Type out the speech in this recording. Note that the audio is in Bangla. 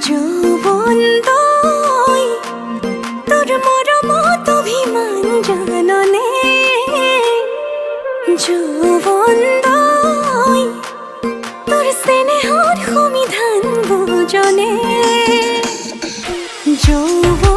যৌবন তই তোর মরমত অভিমান জাননে, যৌবন তই তোর স্নেহর সমিধান বুজনে। যৌবন